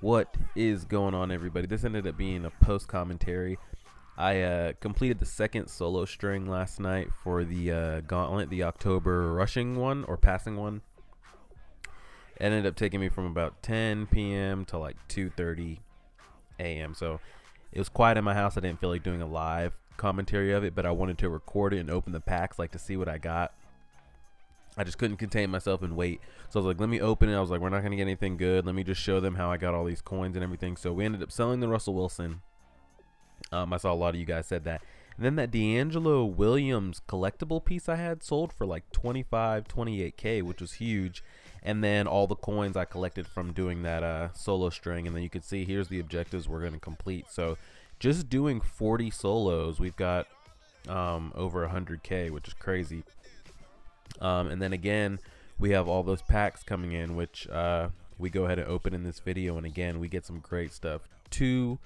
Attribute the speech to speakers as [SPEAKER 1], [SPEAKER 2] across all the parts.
[SPEAKER 1] What is going on, everybody? This ended up being a post commentary. I completed the second solo string last night for the gauntlet, the October rushing one or passing one. It ended up taking me from about 10 p.m. to like 2:30 a.m. So it was quiet in my house. I didn't feel like doing a live commentary of it, but I wanted to record it and open the packs, like to see what I got. I just couldn't contain myself and wait. So I was like, let me open it. I was like, we're not going to get anything good. Let me just show them how I got all these coins and everything. So we ended up selling the Russell Wilson. I saw a lot of you guys said that. And then that D'Angelo Williams collectible piece I had sold for like 28K, which was huge. And then all the coins I collected from doing that solo string. And then you can see here's the objectives we're going to complete. So just doing 40 solos, we've got over 100K, which is crazy. And then again, we have all those packs coming in, which we go ahead and open in this video. And again, we get some great stuff. 2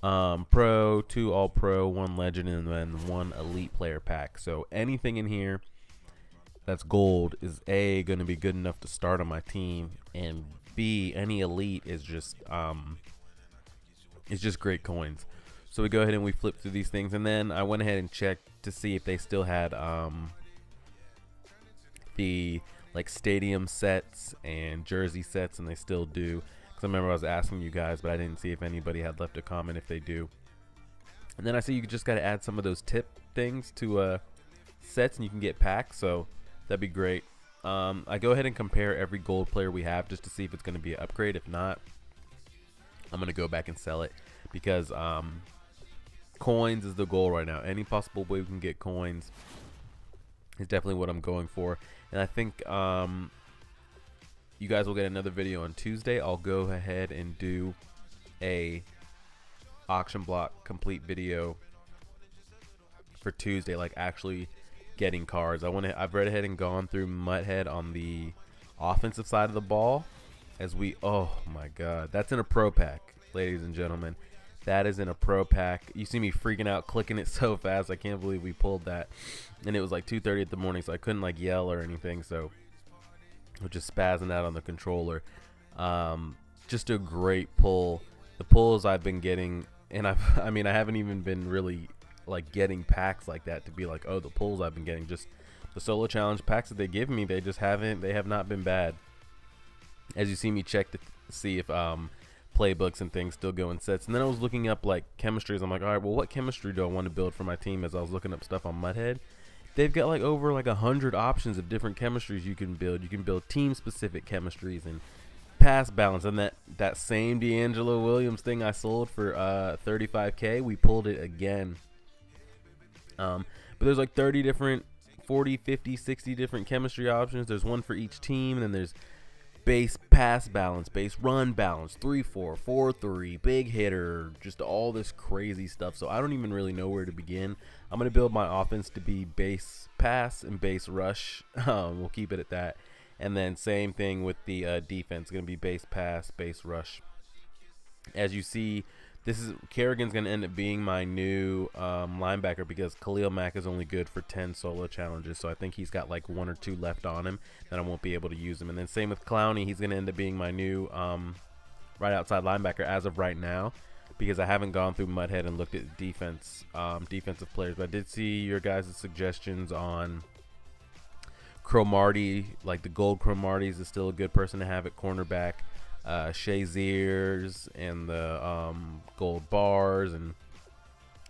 [SPEAKER 1] pro, 2 all pro, 1 legend, and then 1 elite player pack. So anything in here that's gold is A, going to be good enough to start on my team, and B, any elite is just great coins. So we go ahead and we flip through these things, and then I went ahead and checked to see if they still had the like stadium sets and jersey sets, and they still do, because I remember I was asking you guys, but I didn't see if anybody had left a comment if they do. And then I see you just got to add some of those tip things to sets, and you can get packs, so that'd be great. I go ahead and compare every gold player we have just to see if it's going to be an upgrade. If not, I'm going to go back and sell it, because coins is the goal right now. Any possible way we can get coins is definitely what I'm going for. And I think you guys will get another video on Tuesday. I'll go ahead and do a auction block complete video for Tuesday, like actually getting cards. I've read ahead and gone through MUT on the offensive side of the ball, as oh my god, that's in a pro pack, ladies and gentlemen. That is in a pro pack. You see me freaking out clicking it so fast. I can't believe we pulled that. And it was like 2:30 in the morning, so I couldn't like yell or anything. So I was just spazzing out on the controller. Just a great pull. The pulls I've been getting, and I mean, I haven't even been really like getting packs like that to be like, oh, the pulls I've been getting. Just the solo challenge packs that they give me, they have not been bad. As you see me check to see if playbooks and things still go in sets. And then I was looking up like chemistries. I'm like, all right, well, what chemistry do I want to build for my team? As I was looking up stuff on MUT, they've got like over like 100 options of different chemistries you can build. You can build team specific chemistries and pass balance. And that same D'Angelo Williams thing I sold for 35K, we pulled it again. But there's like 30 different, 40, 50, 60 different chemistry options. There's one for each team, and then there's base pass balance, base run balance, 3-4, 4-3, big hitter, just all this crazy stuff. So I don't even really know where to begin. I'm going to build my offense to be base pass and base rush. We'll keep it at that. And then same thing with the defense. It's going to be base pass, base rush. As you see, Kerrigan's going to end up being my new linebacker, because Khalil Mack is only good for 10 solo challenges. So I think he's got like 1 or 2 left on him, and I won't be able to use him. And then same with Clowney. He's going to end up being my new right outside linebacker as of right now, because I haven't gone through MUT and looked at defensive players. But I did see your guys' suggestions on Cromartie. Like the gold Cromarties is still a good person to have at cornerback. Shaziers and the gold bars and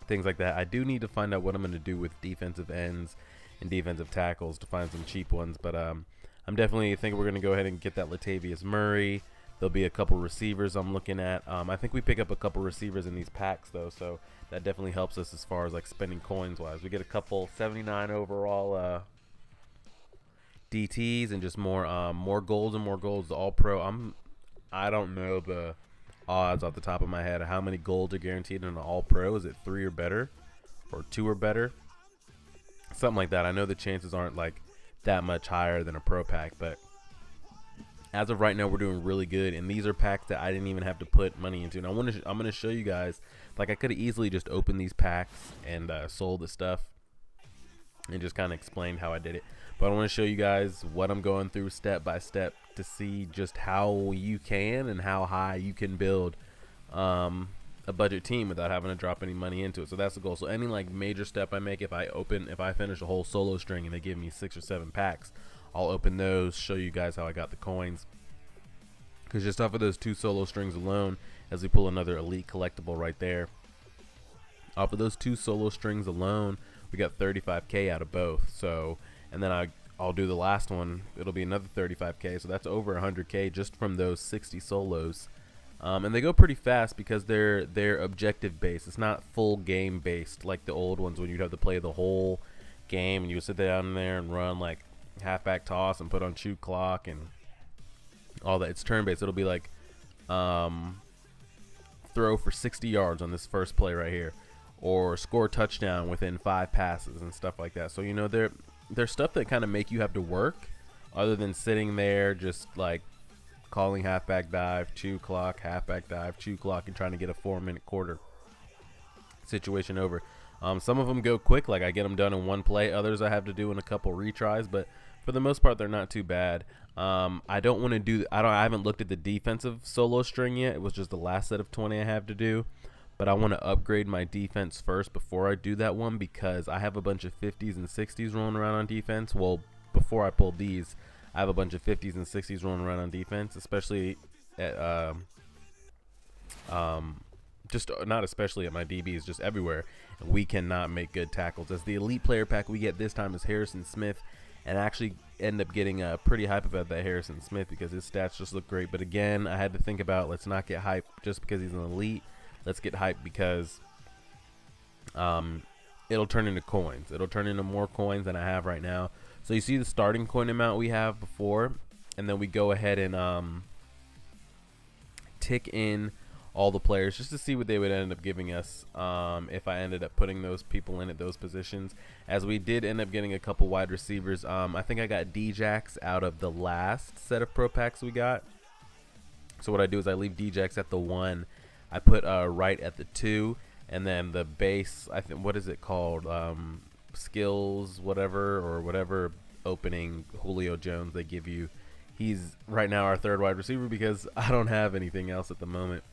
[SPEAKER 1] things like that. I do need to find out what I'm going to do with defensive ends and defensive tackles to find some cheap ones, but I'm definitely thinking we're going to go ahead and get that Latavius Murray. There'll be a couple receivers I'm looking at. I think we pick up a couple receivers in these packs though, so that definitely helps us as far as like spending coins wise. We get a couple 79 overall DTs and just more golds and more golds. All pro. I don't know the odds off the top of my head of how many golds are guaranteed in an all-pro. Is it 3 or better, or 2 or better? Something like that. I know the chances aren't like that much higher than a pro pack, but as of right now, we're doing really good. And these are packs that I didn't even have to put money into. And I'm gonna show you guys. Like I could have easily just opened these packs and sold the stuff and just kind of explained how I did it. But I want to show you guys what I'm going through step by step to see just how you can and how high you can build a budget team without having to drop any money into it. So that's the goal. So any like major step I make, if I finish a whole solo string and they give me 6 or 7 packs, I'll open those, show you guys how I got the coins. Because just off of those 2 solo strings alone, as we pull another elite collectible right there, off of those 2 solo strings alone, we got 35K out of both. So, and then I'll do the last one. It'll be another 35K. So that's over 100K just from those 60 solos. And they go pretty fast because they're objective based. It's not full game based like the old ones when you'd have to play the whole game and you would sit down there and run like halfback toss and put on shoot clock and all that. It's turn based. It'll be like throw for 60 yards on this first play right here, or score a touchdown within 5 passes and stuff like that. So you know, there's stuff that kind of make you have to work other than sitting there just like calling halfback dive, chew clock, halfback dive, chew clock, and trying to get a 4-minute quarter situation over. Some of them go quick, like I get them done in 1 play. Others I have to do in a couple retries, but for the most part they're not too bad. I don't want to do I haven't looked at the defensive solo string yet. It was just the last set of 20 I have to do, but I want to upgrade my defense first before I do that one, because I have a bunch of 50s and 60s rolling around on defense. Well, before I pull these, I have a bunch of 50s and 60s rolling around on defense, especially at just not especially at my DBs, just everywhere. And we cannot make good tackles. As the elite player pack we get this time is Harrison Smith, and I actually end up getting pretty hype about that Harrison Smith because his stats just look great. But again, I had to think about, let's not get hype just because he's an elite. Let's get hype because it'll turn into coins. It'll turn into more coins than I have right now. So you see the starting coin amount we have before, and then we go ahead and tick in all the players just to see what they would end up giving us if I ended up putting those people in at those positions. As we did end up getting a couple wide receivers. I think I got D-Jax out of the last set of pro packs we got. So what I do is I leave D-Jax at the 1. I put right at the 2, and then the base, I think, what is it called? Skills, whatever, or whatever opening Julio Jones they give you. He's right now our 3rd wide receiver because I don't have anything else at the moment.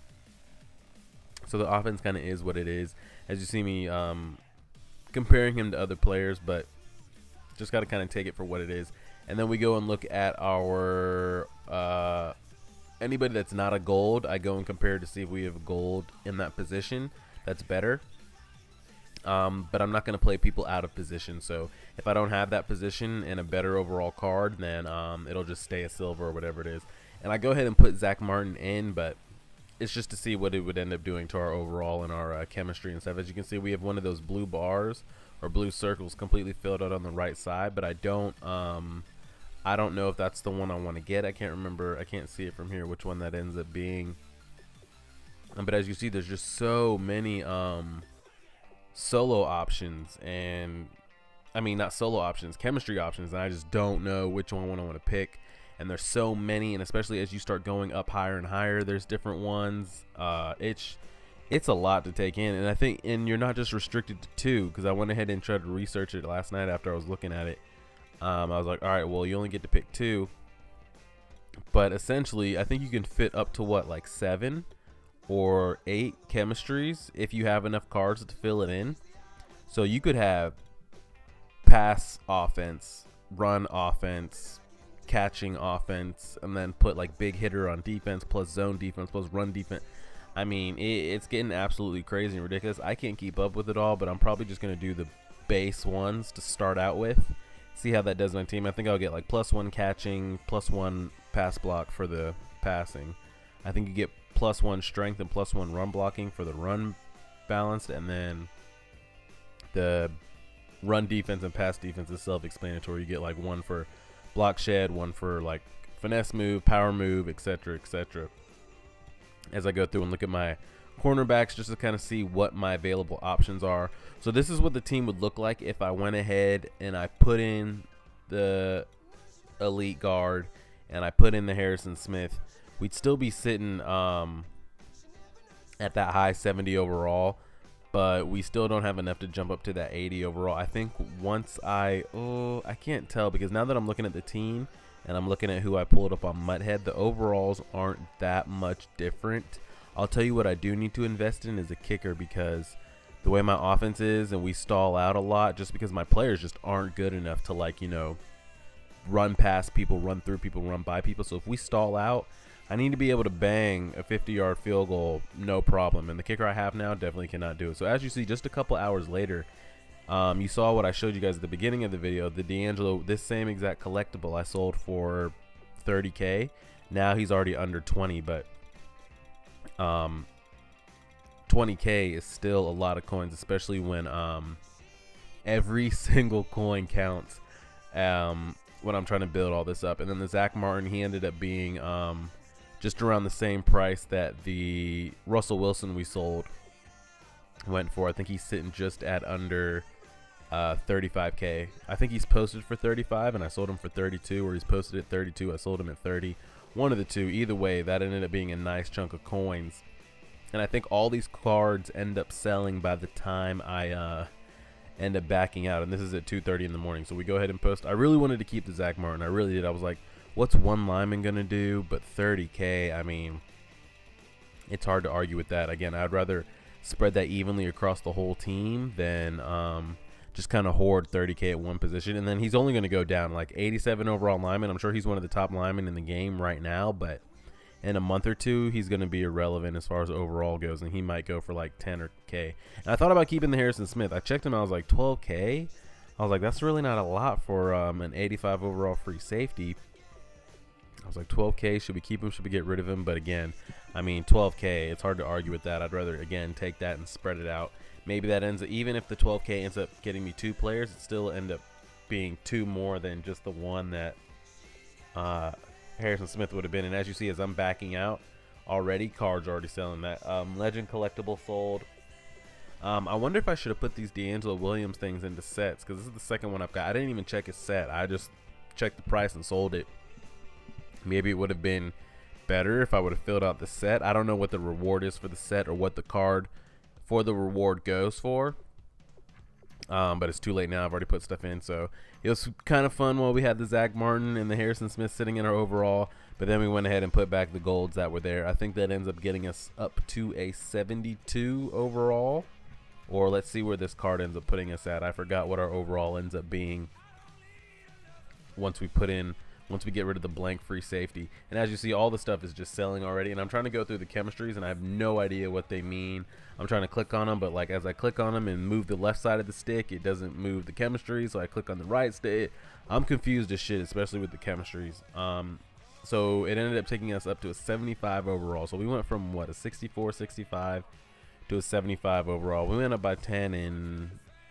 [SPEAKER 1] So the offense kind of is what it is, as you see me comparing him to other players, but just got to kind of take it for what it is. And then we go and look at our anybody that's not a gold. I go and compare to see if we have gold in that position that's better. But I'm not going to play people out of position. So if I don't have that position and a better overall card, then it'll just stay a silver or whatever it is. And I go ahead and put Zach Martin in, but it's just to see what it would end up doing to our overall and our chemistry and stuff. As you can see, we have one of those blue bars or blue circles completely filled out on the right side, but I don't know if that's the one I want to get. I can't remember. I can't see it from here which one that ends up being. But as you see, there's just so many solo options, and I mean not solo options, chemistry options, and I just don't know which one I want to pick. And there's so many, and especially as you start going up higher and higher, there's different ones. It's a lot to take in, and I think, and you're not just restricted to 2, because I went ahead and tried to research it last night after I was looking at it. I was like, all right, well, you only get to pick 2, but essentially I think you can fit up to what, like 7 or 8 chemistries if you have enough cards to fill it in. So you could have pass offense, run offense, catching offense, and then put like big hitter on defense plus zone defense plus run defense. I mean, it's getting absolutely crazy and ridiculous. I can't keep up with it all, but I'm probably just going to do the base ones to start out with, see how that does my team. I think I'll get like +1 catching, +1 pass block for the passing. I think you get +1 strength and +1 run blocking for the run balanced, and then the run defense and pass defense is self-explanatory. You get like 1 for block shed, 1 for like finesse move, power move, etc., etc. As I go through and look at my cornerbacks just to kind of see what my available options are. So this is what the team would look like if I went ahead and I put in the elite guard and I put in the Harrison Smith. We'd still be sitting at that high 70 overall, but we still don't have enough to jump up to that 80 overall. I think once I can't tell, because now that I'm looking at the team and I'm looking at who I pulled up on MUT, the overalls aren't that much different. I'll tell you what I do need to invest in is a kicker, because the way my offense is and we stall out a lot just because my players just aren't good enough to, like, you know, run past people, run through people, run by people. So if we stall out, I need to be able to bang a 50-yard field goal, no problem. And the kicker I have now definitely cannot do it. So as you see, just a couple hours later, you saw what I showed you guys at the beginning of the video. The D'Angelo, this same exact collectible I sold for 30K. Now he's already under 20, but 20K is still a lot of coins, especially when every single coin counts when I'm trying to build all this up. And then the Zach Martin, he ended up being just around the same price that the Russell Wilson we sold went for. I think he's sitting just at under 35K. I think he's posted for 35 and I sold him for 32, or he's posted at 32, I sold him at 30. One of the two. Either way, that ended up being a nice chunk of coins. And I think all these cards end up selling by the time I end up backing out. And this is at 2:30 in the morning. So we go ahead and post. I really wanted to keep the Zach Martin. I really did. I was like, what's one lineman going to do? But 30K, I mean, it's hard to argue with that. Again, I'd rather spread that evenly across the whole team than just kind of hoard 30K at one position. And then he's only going to go down, like 87 overall lineman. I'm sure he's one of the top linemen in the game right now, but in a month or two, he's going to be irrelevant as far as overall goes, and he might go for like 10K. And I thought about keeping the Harrison Smith. I checked him. I was like, 12K? I was like, that's really not a lot for an 85 overall free safety. I was like, 12K, should we keep him? Should we get rid of him? But again, I mean, 12K, it's hard to argue with that. I'd rather, again, take that and spread it out. Maybe that ends up, even if the 12K ends up getting me 2 players, it still end up being 2 more than just the one that Harrison Smith would have been. And as you see, as I'm backing out already, cards already selling. That Legend collectible sold. I wonder if I should have put these D'Angelo Williams things into sets, because this is the second one I've got. I didn't even check his set. I just checked the price and sold it. Maybe it would have been better if I would have filled out the set. I don't know what the reward is for the set or what the card for the reward goes for. But it's too late now. I've already put stuff in. So it was kind of fun while we had the Zach Martin and the Harrison Smith sitting in our overall. But then we went ahead and put back the golds that were there. I think that ends up getting us up to a 72 overall. Or let's see where this card ends up putting us at. I forgot what our overall ends up being once we get rid of the blank free safety. And as you see, all the stuff is just selling already. And I'm trying to go through the chemistries, and I have no idea what they mean. I'm trying to click on them, but like as I click on them and move the left side of the stick, it doesn't move the chemistry. So I click on the right stick. I'm confused as shit, especially with the chemistries. So it ended up taking us up to a 75 overall. So we went from what, a 64, 65 to a 75 overall. We went up by 10 in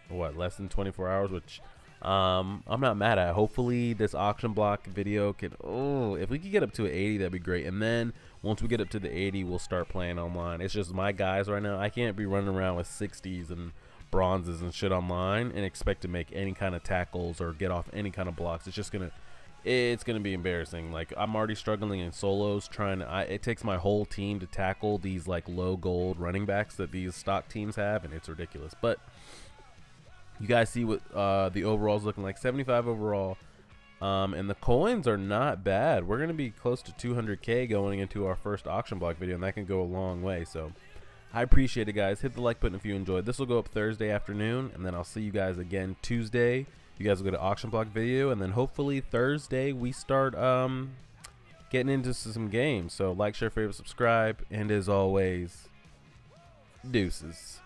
[SPEAKER 1] what, less than 24 hours, which I'm not mad at. Hopefully this auction block video could, if we could get up to an 80, that'd be great. And then once we get up to the 80, we'll start playing online. It's just my guys right now. I can't be running around with 60s and bronzes and shit online and expect to make any kind of tackles or get off any kind of blocks. It's just it's gonna be embarrassing. Like, I'm already struggling in solos it takes my whole team to tackle these like low gold running backs that these stock teams have, and it's ridiculous. But you guys see what the overall's looking like. 75 overall. And the coins are not bad. We're going to be close to 200K going into our first auction block video, and that can go a long way. So I appreciate it, guys. Hit the like button if you enjoyed. This will go up Thursday afternoon, and then I'll see you guys again Tuesday. You guys will go to auction block video, and then hopefully Thursday we start getting into some games. So like, share, favorite, subscribe, and as always, deuces.